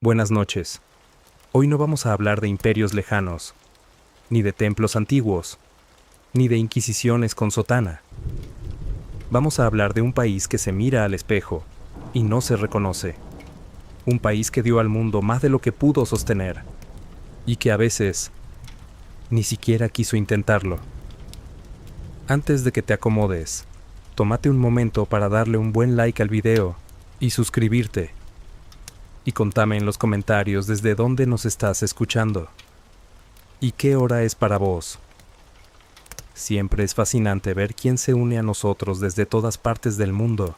Buenas noches. Hoy no vamos a hablar de imperios lejanos, ni de templos antiguos, ni de inquisiciones con sotana. Vamos a hablar de un país que se mira al espejo y no se reconoce. Un país que dio al mundo más de lo que pudo sostener y que a veces ni siquiera quiso intentarlo. Antes de que te acomodes, tómate un momento para darle un buen like al video y suscribirte. Y contame en los comentarios desde dónde nos estás escuchando. ¿Y qué hora es para vos? Siempre es fascinante ver quién se une a nosotros desde todas partes del mundo.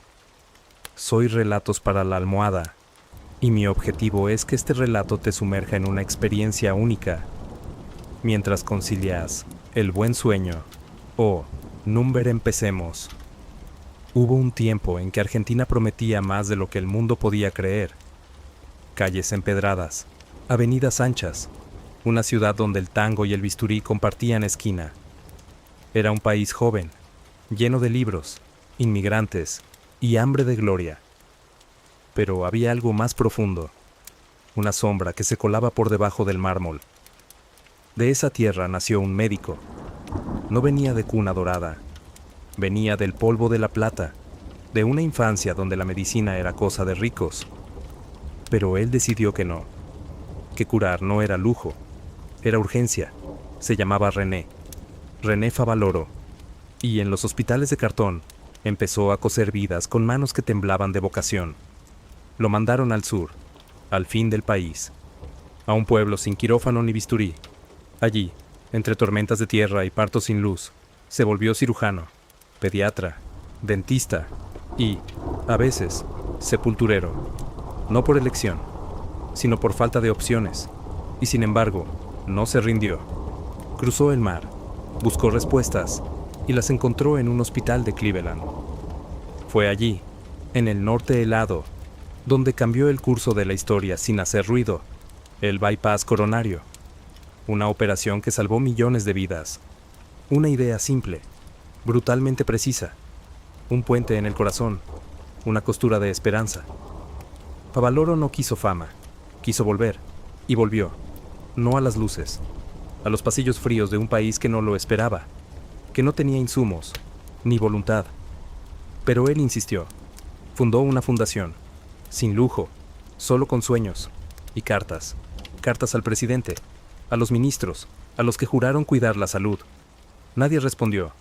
Soy Relatos para la Almohada, y mi objetivo es que este relato te sumerja en una experiencia única, mientras concilias el buen sueño o Number empecemos. Hubo un tiempo en que Argentina prometía más de lo que el mundo podía creer. Calles empedradas, avenidas anchas, una ciudad donde el tango y el bisturí compartían esquina. Era un país joven, lleno de libros, inmigrantes y hambre de gloria. Pero había algo más profundo, una sombra que se colaba por debajo del mármol. De esa tierra nació un médico. No venía de cuna dorada, venía del polvo de la plata, de una infancia donde la medicina era cosa de ricos. Pero él decidió que no, que curar no era lujo, era urgencia. Se llamaba René Favaloro, y en los hospitales de cartón empezó a coser vidas con manos que temblaban de vocación. Lo mandaron al sur, al fin del país, a un pueblo sin quirófano ni bisturí. Allí, entre tormentas de tierra y partos sin luz, se volvió cirujano, pediatra, dentista y, a veces, sepulturero. No por elección, sino por falta de opciones, y sin embargo, no se rindió. Cruzó el mar, buscó respuestas, y las encontró en un hospital de Cleveland. Fue allí, en el norte helado, donde cambió el curso de la historia sin hacer ruido, el bypass coronario, una operación que salvó millones de vidas. Una idea simple, brutalmente precisa, un puente en el corazón, una costura de esperanza. Favaloro no quiso fama, quiso volver, y volvió, no a las luces, a los pasillos fríos de un país que no lo esperaba, que no tenía insumos, ni voluntad. Pero él insistió, fundó una fundación, sin lujo, solo con sueños, y cartas al presidente, a los ministros, a los que juraron cuidar la salud. Nadie respondió,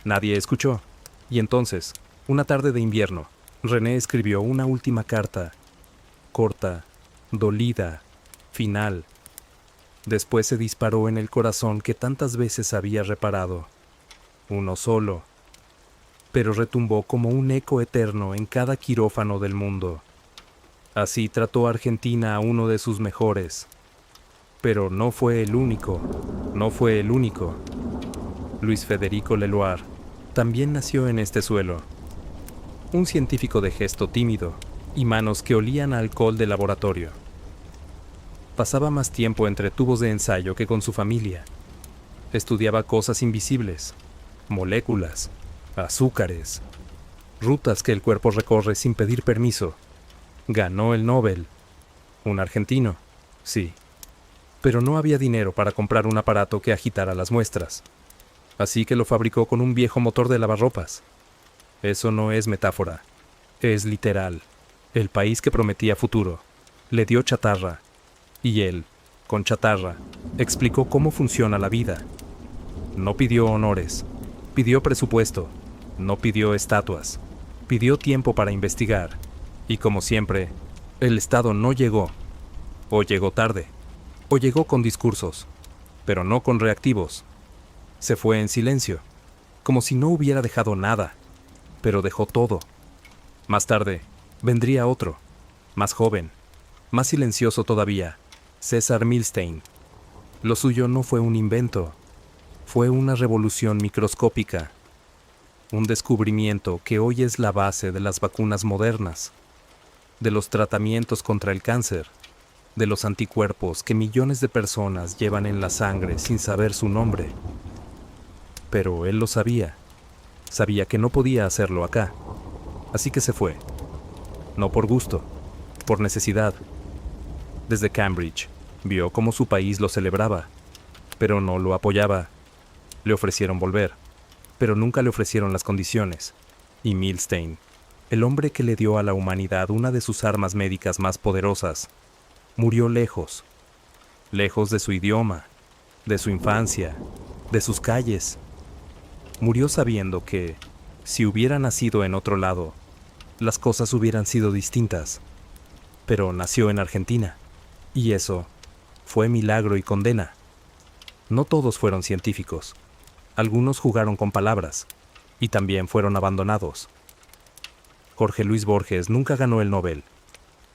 nadie escuchó, y entonces, una tarde de invierno, René escribió una última carta, corta, dolida, final. Después se disparó en el corazón que tantas veces había reparado. Uno solo. Pero retumbó como un eco eterno en cada quirófano del mundo. Así trató Argentina a uno de sus mejores. Pero no fue el único. Luis Federico Leloir también nació en este suelo. Un científico de gesto tímido y manos que olían a alcohol de laboratorio. Pasaba más tiempo entre tubos de ensayo que con su familia. Estudiaba cosas invisibles, moléculas, azúcares, rutas que el cuerpo recorre sin pedir permiso. Ganó el Nobel. Un argentino, sí. Pero no había dinero para comprar un aparato que agitara las muestras. Así que lo fabricó con un viejo motor de lavarropas. Eso no es metáfora, es literal. El país que prometía futuro le dio chatarra, y él, con chatarra, explicó cómo funciona la vida. No pidió honores, pidió presupuesto, no pidió estatuas, pidió tiempo para investigar, y como siempre, el Estado no llegó, o llegó tarde, o llegó con discursos, pero no con reactivos. Se fue en silencio, como si no hubiera dejado nada, pero dejó todo. Más tarde, vendría otro, más joven, más silencioso todavía, César Milstein. Lo suyo no fue un invento, fue una revolución microscópica, un descubrimiento que hoy es la base de las vacunas modernas, de los tratamientos contra el cáncer, de los anticuerpos que millones de personas llevan en la sangre sin saber su nombre. Pero él lo sabía que no podía hacerlo acá, así que se fue. No por gusto, por necesidad. Desde Cambridge, vio cómo su país lo celebraba, pero no lo apoyaba. Le ofrecieron volver, pero nunca le ofrecieron las condiciones. Y Milstein, el hombre que le dio a la humanidad una de sus armas médicas más poderosas, murió lejos, lejos de su idioma, de su infancia, de sus calles. Murió sabiendo que, si hubiera nacido en otro lado, las cosas hubieran sido distintas. Pero nació en Argentina, y eso fue milagro y condena. No todos fueron científicos. Algunos jugaron con palabras, y también fueron abandonados. Jorge Luis Borges nunca ganó el Nobel,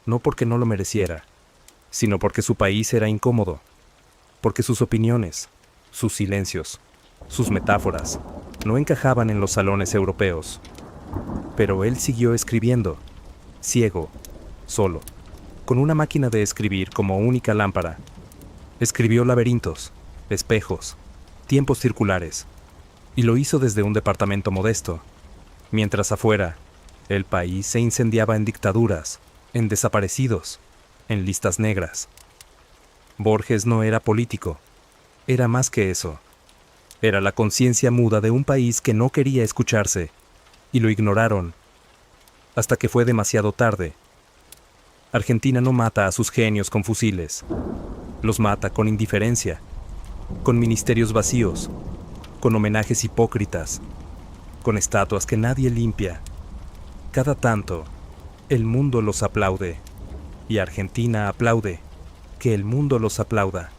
no porque no lo mereciera, sino porque su país era incómodo, porque sus opiniones, sus silencios, sus metáforas, no encajaban en los salones europeos. Pero él siguió escribiendo, ciego, solo, con una máquina de escribir como única lámpara. Escribió laberintos, espejos, tiempos circulares, y lo hizo desde un departamento modesto, mientras afuera, el país se incendiaba en dictaduras, en desaparecidos, en listas negras. Borges no era político, era más que eso. Era la conciencia muda de un país que no quería escucharse, y lo ignoraron, hasta que fue demasiado tarde. Argentina no mata a sus genios con fusiles, los mata con indiferencia, con ministerios vacíos, con homenajes hipócritas, con estatuas que nadie limpia. Cada tanto, el mundo los aplaude, y Argentina aplaude, que el mundo los aplauda.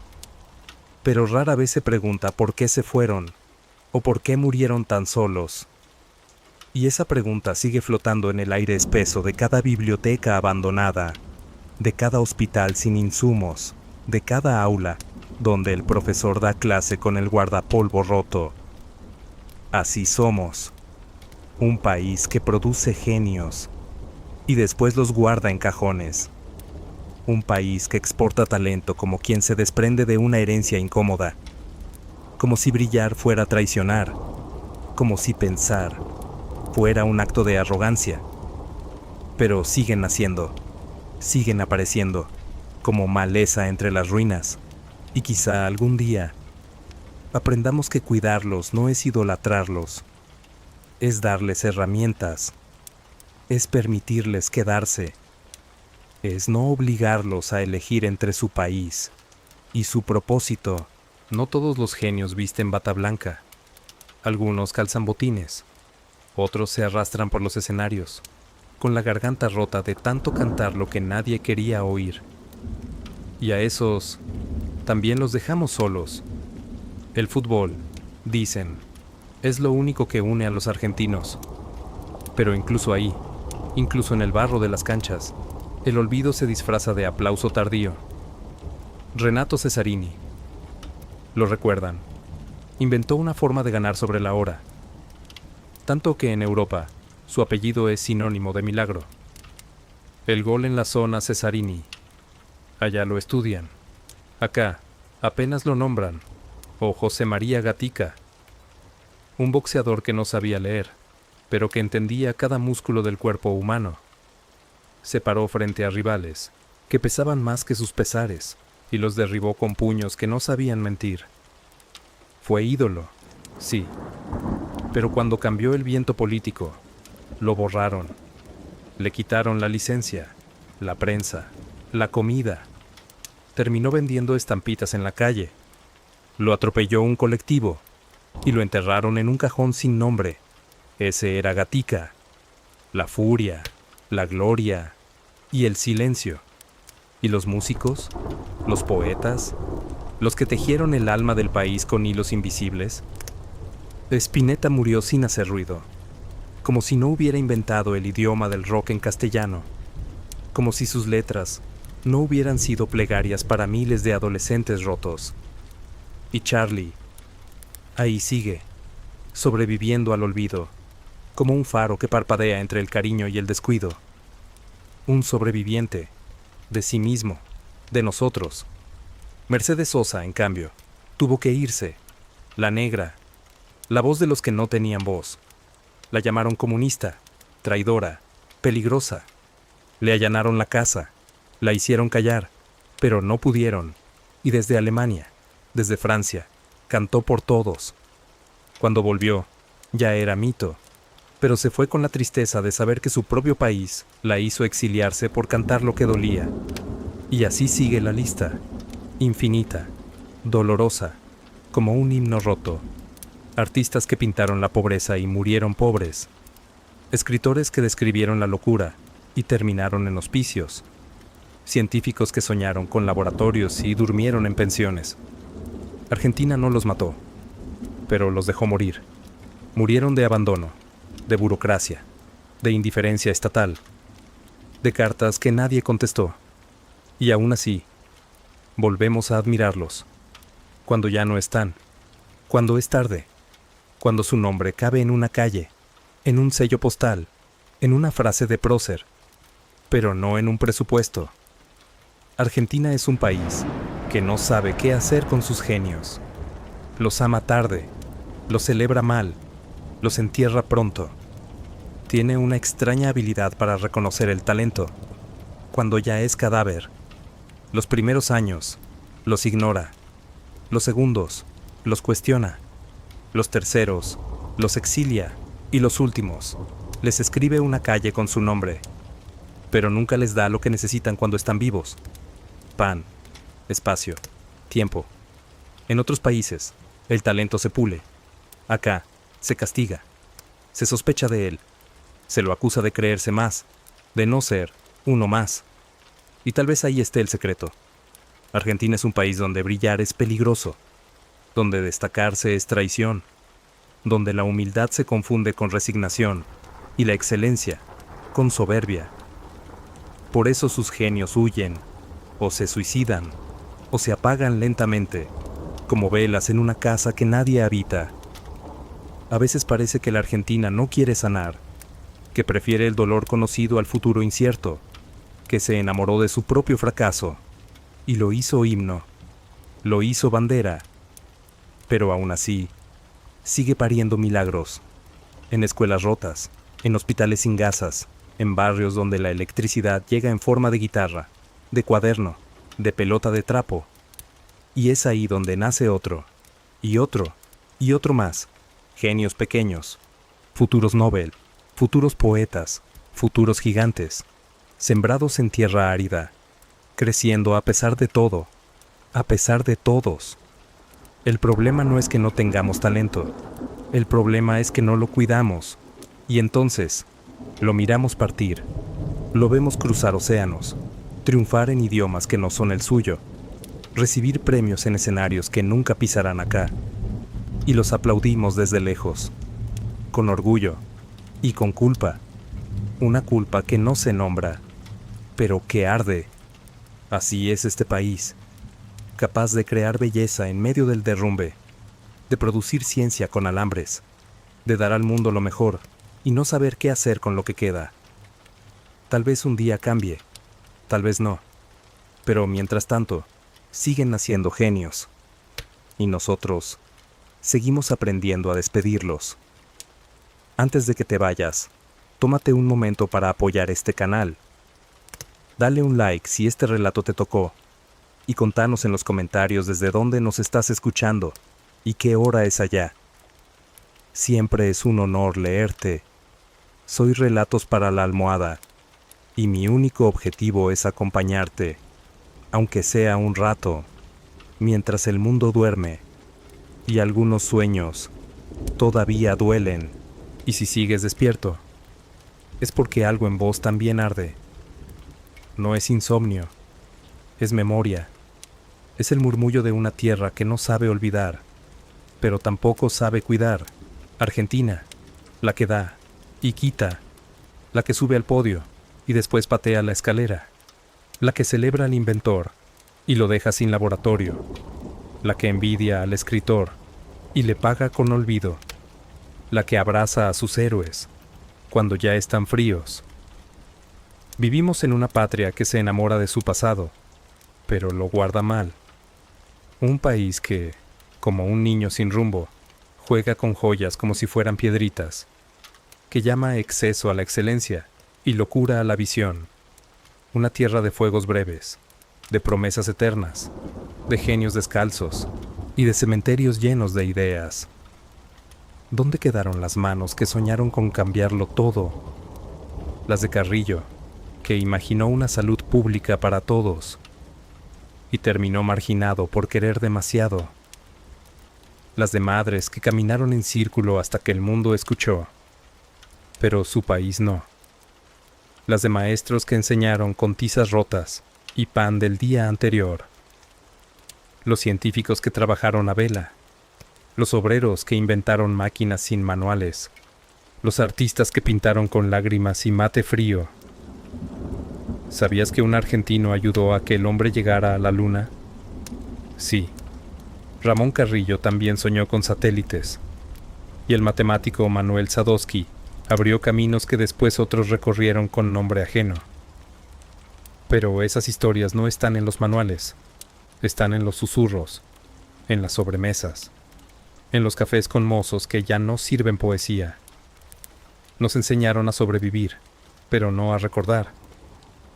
Pero rara vez se pregunta por qué se fueron, o por qué murieron tan solos. Y esa pregunta sigue flotando en el aire espeso de cada biblioteca abandonada, de cada hospital sin insumos, de cada aula donde el profesor da clase con el guardapolvo roto. Así somos, un país que produce genios y después los guarda en cajones. Un país que exporta talento como quien se desprende de una herencia incómoda, como si brillar fuera traicionar, como si pensar fuera un acto de arrogancia. Pero siguen naciendo, siguen apareciendo, como maleza entre las ruinas, y quizá algún día aprendamos que cuidarlos no es idolatrarlos, es darles herramientas, es permitirles quedarse, es no obligarlos a elegir entre su país y su propósito. No todos los genios visten bata blanca, algunos calzan botines, otros se arrastran por los escenarios, con la garganta rota de tanto cantar lo que nadie quería oír. Y a esos también los dejamos solos. El fútbol, dicen, es lo único que une a los argentinos. Pero incluso ahí, incluso en el barro de las canchas, el olvido se disfraza de aplauso tardío. Renato Cesarini, lo recuerdan, inventó una forma de ganar sobre la hora, tanto que en Europa su apellido es sinónimo de milagro. El gol en la zona Cesarini, allá lo estudian, acá apenas lo nombran, o José María Gatica, un boxeador que no sabía leer, pero que entendía cada músculo del cuerpo humano. Se paró frente a rivales que pesaban más que sus pesares y los derribó con puños que no sabían mentir. Fue ídolo, sí, pero cuando cambió el viento político, lo borraron. Le quitaron la licencia, la prensa, la comida. Terminó vendiendo estampitas en la calle. Lo atropelló un colectivo y lo enterraron en un cajón sin nombre. Ese era Gatica, la furia, la gloria y el silencio. ¿Y los músicos? ¿Los poetas? ¿Los que tejieron el alma del país con hilos invisibles? Spinetta murió sin hacer ruido, como si no hubiera inventado el idioma del rock en castellano, como si sus letras no hubieran sido plegarias para miles de adolescentes rotos. Y Charlie, ahí sigue, sobreviviendo al olvido, como un faro que parpadea entre el cariño y el descuido. Un sobreviviente, de sí mismo, de nosotros. Mercedes Sosa, en cambio, tuvo que irse, la negra, la voz de los que no tenían voz. La llamaron comunista, traidora, peligrosa. Le allanaron la casa, la hicieron callar, pero no pudieron. Y desde Alemania, desde Francia, cantó por todos. Cuando volvió, ya era mito, pero se fue con la tristeza de saber que su propio país la hizo exiliarse por cantar lo que dolía. Y así sigue la lista, infinita, dolorosa, como un himno roto. Artistas que pintaron la pobreza y murieron pobres. Escritores que describieron la locura y terminaron en hospicios. Científicos que soñaron con laboratorios y durmieron en pensiones. Argentina no los mató, pero los dejó morir. Murieron de abandono, de burocracia, de indiferencia estatal, de cartas que nadie contestó. Y aún así, volvemos a admirarlos. Cuando ya no están, cuando es tarde, cuando su nombre cabe en una calle, en un sello postal, en una frase de prócer, pero no en un presupuesto. Argentina es un país que no sabe qué hacer con sus genios. Los ama tarde, los celebra mal, los entierra pronto. Tiene una extraña habilidad para reconocer el talento, cuando ya es cadáver. Los primeros años, los ignora. Los segundos, los cuestiona. Los terceros, los exilia. Y los últimos, les escribe una calle con su nombre. Pero nunca les da lo que necesitan cuando están vivos. Pan, espacio, tiempo. En otros países, el talento se pule. Acá, se castiga. Se sospecha de él. Se lo acusa de creerse más, de no ser uno más. Y tal vez ahí esté el secreto. Argentina es un país donde brillar es peligroso, donde destacarse es traición, donde la humildad se confunde con resignación y la excelencia con soberbia. Por eso sus genios huyen, o se suicidan, o se apagan lentamente, como velas en una casa que nadie habita. A veces parece que la Argentina no quiere sanar, que prefiere el dolor conocido al futuro incierto, que se enamoró de su propio fracaso, y lo hizo himno, lo hizo bandera, pero aún así, sigue pariendo milagros, en escuelas rotas, en hospitales sin gasas, en barrios donde la electricidad llega en forma de guitarra, de cuaderno, de pelota de trapo, y es ahí donde nace otro, y otro, y otro más, genios pequeños, futuros Nobel, futuros poetas, futuros gigantes, sembrados en tierra árida, creciendo a pesar de todo, a pesar de todos. El problema no es que no tengamos talento, el problema es que no lo cuidamos, y entonces lo miramos partir, lo vemos cruzar océanos, triunfar en idiomas que no son el suyo, recibir premios en escenarios que nunca pisarán acá, y los aplaudimos desde lejos, con orgullo y con culpa, una culpa que no se nombra, pero que arde. Así es este país, capaz de crear belleza en medio del derrumbe, de producir ciencia con alambres, de dar al mundo lo mejor y no saber qué hacer con lo que queda. Tal vez un día cambie, tal vez no, pero mientras tanto, siguen naciendo genios, y nosotros seguimos aprendiendo a despedirlos. Antes de que te vayas, tómate un momento para apoyar este canal. Dale un like si este relato te tocó, y contanos en los comentarios desde dónde nos estás escuchando y qué hora es allá. Siempre es un honor leerte. Soy Relatos para la Almohada, y mi único objetivo es acompañarte, aunque sea un rato, mientras el mundo duerme, y algunos sueños todavía duelen. Y si sigues despierto, es porque algo en vos también arde. No es insomnio, es memoria. Es el murmullo de una tierra que no sabe olvidar, pero tampoco sabe cuidar. Argentina, la que da y quita, la que sube al podio y después patea la escalera, la que celebra al inventor y lo deja sin laboratorio, la que envidia al escritor y le paga con olvido, la que abraza a sus héroes cuando ya están fríos. Vivimos en una patria que se enamora de su pasado, pero lo guarda mal. Un país que, como un niño sin rumbo, juega con joyas como si fueran piedritas, que llama exceso a la excelencia y locura a la visión. Una tierra de fuegos breves, de promesas eternas, de genios descalzos y de cementerios llenos de ideas. ¿Dónde quedaron las manos que soñaron con cambiarlo todo? Las de Carrillo, que imaginó una salud pública para todos y terminó marginado por querer demasiado. Las de madres que caminaron en círculo hasta que el mundo escuchó, pero su país no. Las de maestros que enseñaron con tizas rotas y pan del día anterior. Los científicos que trabajaron a vela. Los obreros que inventaron máquinas sin manuales. Los artistas que pintaron con lágrimas y mate frío. ¿Sabías que un argentino ayudó a que el hombre llegara a la luna? Sí. Ramón Carrillo también soñó con satélites. Y el matemático Manuel Sadowski abrió caminos que después otros recorrieron con nombre ajeno. Pero esas historias no están en los manuales. Están en los susurros, en las sobremesas, en los cafés con mozos que ya no sirven poesía. Nos enseñaron a sobrevivir, pero no a recordar.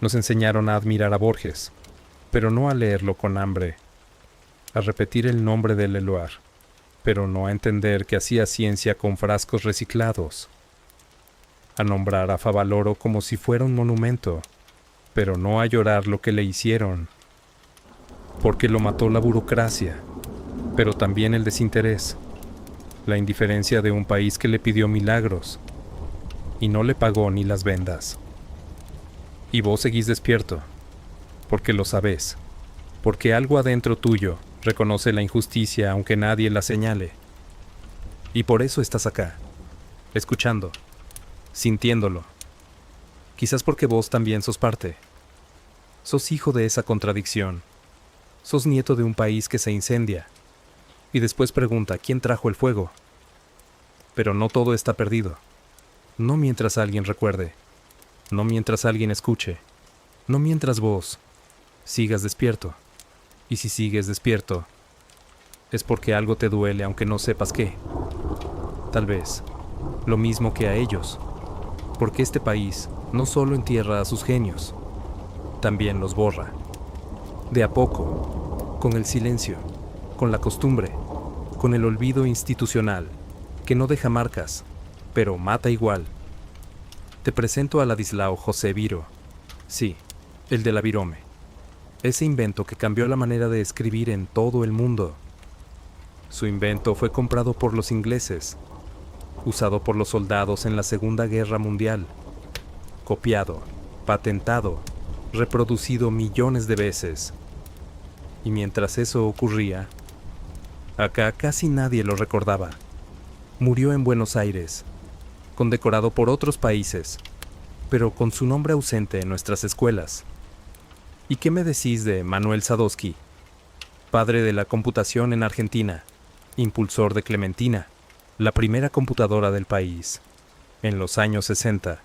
Nos enseñaron a admirar a Borges, pero no a leerlo con hambre. A repetir el nombre del Eluard, pero no a entender que hacía ciencia con frascos reciclados. A nombrar a Favaloro como si fuera un monumento, pero no a llorar lo que le hicieron. Porque lo mató la burocracia, pero también el desinterés, la indiferencia de un país que le pidió milagros y no le pagó ni las vendas. Y vos seguís despierto, porque lo sabés, porque algo adentro tuyo reconoce la injusticia aunque nadie la señale. Y por eso estás acá, escuchando, sintiéndolo. Quizás porque vos también sos parte. Sos hijo de esa contradicción. Sos nieto de un país que se incendia. Y después pregunta, ¿quién trajo el fuego? Pero no todo está perdido. No mientras alguien recuerde. No mientras alguien escuche. No mientras vos sigas despierto. Y si sigues despierto, es porque algo te duele aunque no sepas qué. Tal vez, lo mismo que a ellos. Porque este país no solo entierra a sus genios, también los borra. De a poco, con el silencio, con la costumbre, con el olvido institucional, que no deja marcas, pero mata igual. Te presento a Ladislao José Biro. Sí, el de la virome. Ese invento que cambió la manera de escribir en todo el mundo. Su invento fue comprado por los ingleses, usado por los soldados en la Segunda Guerra Mundial, copiado, patentado, reproducido millones de veces. Y mientras eso ocurría, acá casi nadie lo recordaba. Murió en Buenos Aires, condecorado por otros países, pero con su nombre ausente en nuestras escuelas. ¿Y qué me decís de Manuel Sadowski, padre de la computación en Argentina, impulsor de Clementina, la primera computadora del país, en los años 60?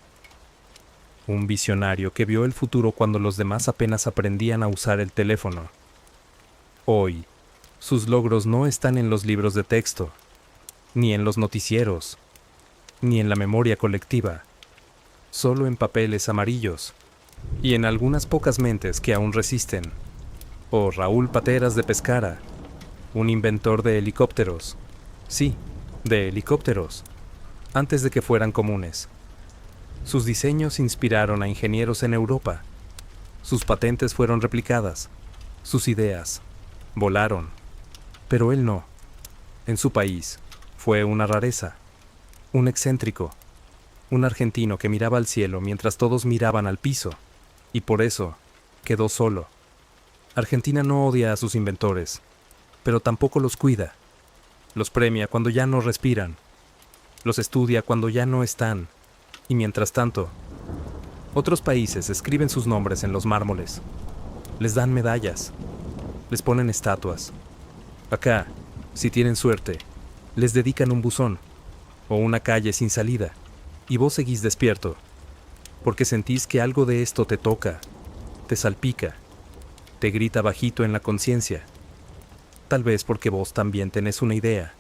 Un visionario que vio el futuro cuando los demás apenas aprendían a usar el teléfono. Hoy, sus logros no están en los libros de texto, ni en los noticieros, ni en la memoria colectiva, solo en papeles amarillos, y en algunas pocas mentes que aún resisten. O Raúl Pateras de Pescara, un inventor de helicópteros. Sí, de helicópteros, antes de que fueran comunes. Sus diseños inspiraron a ingenieros en Europa. Sus patentes fueron replicadas. Sus ideas volaron. Pero él no. En su país fue una rareza, un excéntrico, un argentino que miraba al cielo mientras todos miraban al piso, y por eso quedó solo. Argentina no odia a sus inventores, pero tampoco los cuida. Los premia cuando ya no respiran. Los estudia cuando ya no están. Y mientras tanto, otros países escriben sus nombres en los mármoles. Les dan medallas. Les ponen estatuas. Acá, si tienen suerte, les dedican un buzón o una calle sin salida. Y vos seguís despierto, porque sentís que algo de esto te toca, te salpica, te grita bajito en la conciencia. Tal vez porque vos también tenés una idea,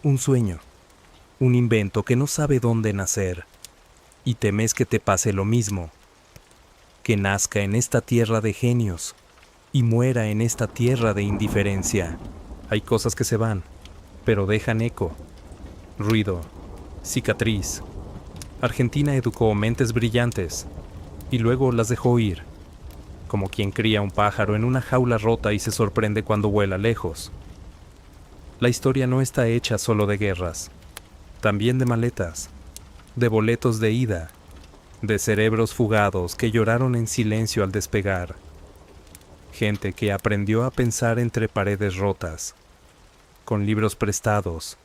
un sueño, un invento que no sabe dónde nacer, y temes que te pase lo mismo, que nazca en esta tierra de genios, y muera en esta tierra de indiferencia. Hay cosas que se van, pero dejan eco, ruido, cicatriz. Argentina educó mentes brillantes y luego las dejó ir, como quien cría un pájaro en una jaula rota y se sorprende cuando vuela lejos. La historia no está hecha solo de guerras, también de maletas, de boletos de ida, de cerebros fugados que lloraron en silencio al despegar. Gente que aprendió a pensar entre paredes rotas, con libros prestados,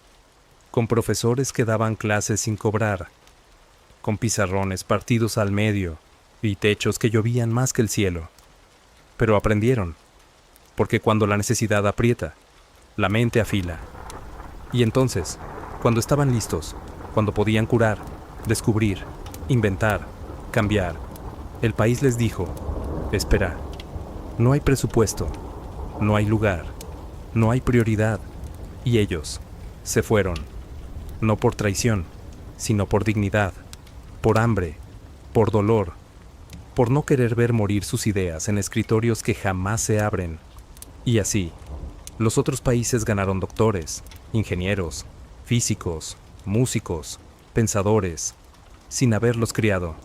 con profesores que daban clases sin cobrar, con pizarrones partidos al medio y techos que llovían más que el cielo. Pero aprendieron, porque cuando la necesidad aprieta, la mente afila. Y entonces, cuando estaban listos, cuando podían curar, descubrir, inventar, cambiar, el país les dijo: espera, no hay presupuesto, no hay lugar, no hay prioridad. Y ellos se fueron, no por traición, sino por dignidad, por hambre, por dolor, por no querer ver morir sus ideas en escritorios que jamás se abren. Y así, los otros países ganaron doctores, ingenieros, físicos, músicos, pensadores, sin haberlos criado.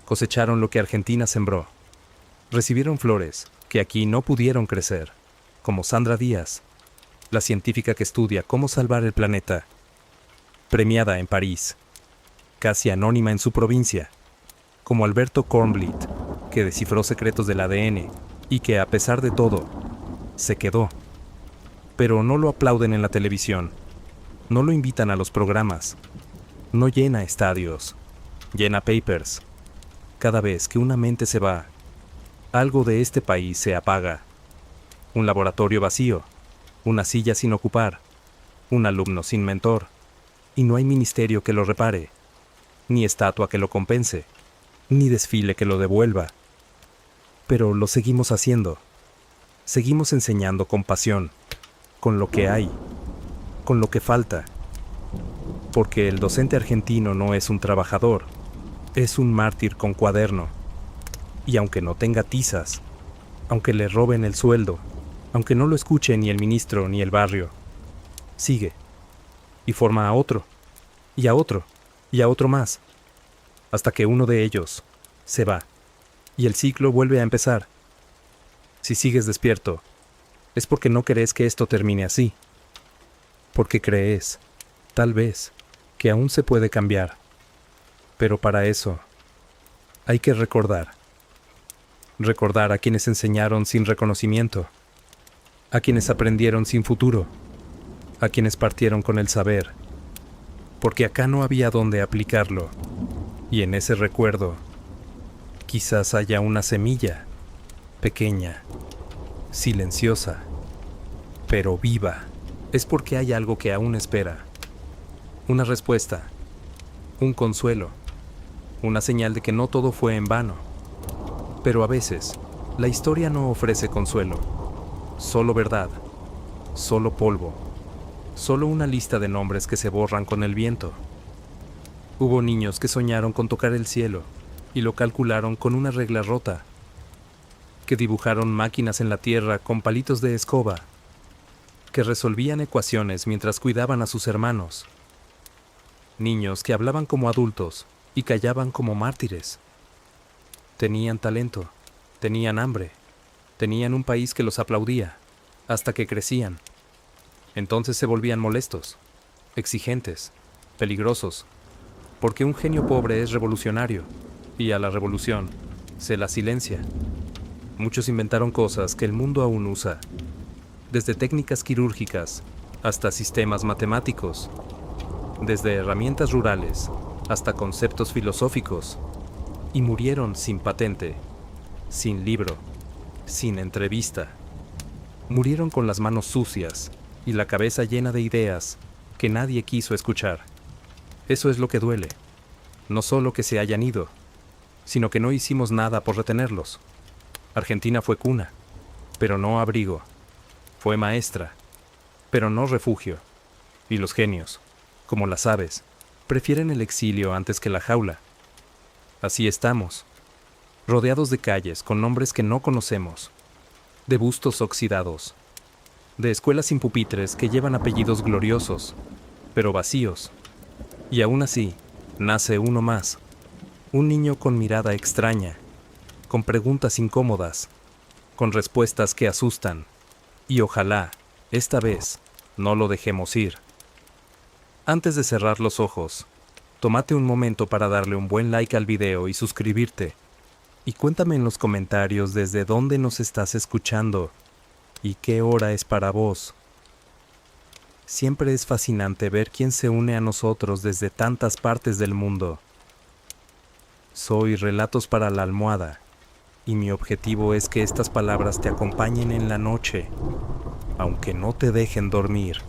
Cosecharon lo que Argentina sembró. Recibieron flores que aquí no pudieron crecer, como Sandra Díaz, la científica que estudia cómo salvar el planeta, premiada en París, casi anónima en su provincia, como Alberto Kornblit, que descifró secretos del ADN y que, a pesar de todo, se quedó. Pero no lo aplauden en la televisión, no lo invitan a los programas, no llena estadios, llena papers. Cada vez que una mente se va, algo de este país se apaga. Un laboratorio vacío, una silla sin ocupar, un alumno sin mentor, y no hay ministerio que lo repare, ni estatua que lo compense, ni desfile que lo devuelva. Pero lo seguimos haciendo. Seguimos enseñando con pasión, con lo que hay, con lo que falta. Porque el docente argentino no es un trabajador, es un mártir con cuaderno. Y aunque no tenga tizas, aunque le roben el sueldo, aunque no lo escuche ni el ministro ni el barrio, sigue y forma a otro, y a otro, y a otro más, hasta que uno de ellos se va y el ciclo vuelve a empezar. Si sigues despierto, es porque no crees que esto termine así, porque crees, tal vez, que aún se puede cambiar. Pero para eso, hay que recordar a quienes enseñaron sin reconocimiento, a quienes aprendieron sin futuro, a quienes partieron con el saber, porque acá no había dónde aplicarlo, y en ese recuerdo, quizás haya una semilla, pequeña, silenciosa, pero viva. Es porque hay algo que aún espera, una respuesta, un consuelo, una señal de que no todo fue en vano. Pero a veces, la historia no ofrece consuelo, solo verdad, solo polvo, solo una lista de nombres que se borran con el viento. Hubo niños que soñaron con tocar el cielo y lo calcularon con una regla rota, que dibujaron máquinas en la tierra con palitos de escoba, que resolvían ecuaciones mientras cuidaban a sus hermanos. Niños que hablaban como adultos y callaban como mártires. Tenían talento, tenían hambre, tenían un país que los aplaudía, hasta que crecían. Entonces se volvían molestos, exigentes, peligrosos, porque un genio pobre es revolucionario, y a la revolución se la silencia. Muchos inventaron cosas que el mundo aún usa, desde técnicas quirúrgicas hasta sistemas matemáticos, desde herramientas rurales hasta conceptos filosóficos, y murieron sin patente, sin libro, sin entrevista. Murieron con las manos sucias y la cabeza llena de ideas que nadie quiso escuchar. Eso es lo que duele, no solo que se hayan ido, sino que no hicimos nada por retenerlos. Argentina fue cuna, pero no abrigo. Fue maestra, pero no refugio. Y los genios, como las aves, prefieren el exilio antes que la jaula. Así estamos, rodeados de calles con nombres que no conocemos, de bustos oxidados, de escuelas sin pupitres que llevan apellidos gloriosos, pero vacíos. Y aún así, nace uno más, un niño con mirada extraña, con preguntas incómodas, con respuestas que asustan, y ojalá, esta vez, no lo dejemos ir. Antes de cerrar los ojos, tómate un momento para darle un buen like al video y suscribirte. Y cuéntame en los comentarios desde dónde nos estás escuchando y qué hora es para vos. Siempre es fascinante ver quién se une a nosotros desde tantas partes del mundo. Soy Relatos para la Almohada, y mi objetivo es que estas palabras te acompañen en la noche, aunque no te dejen dormir.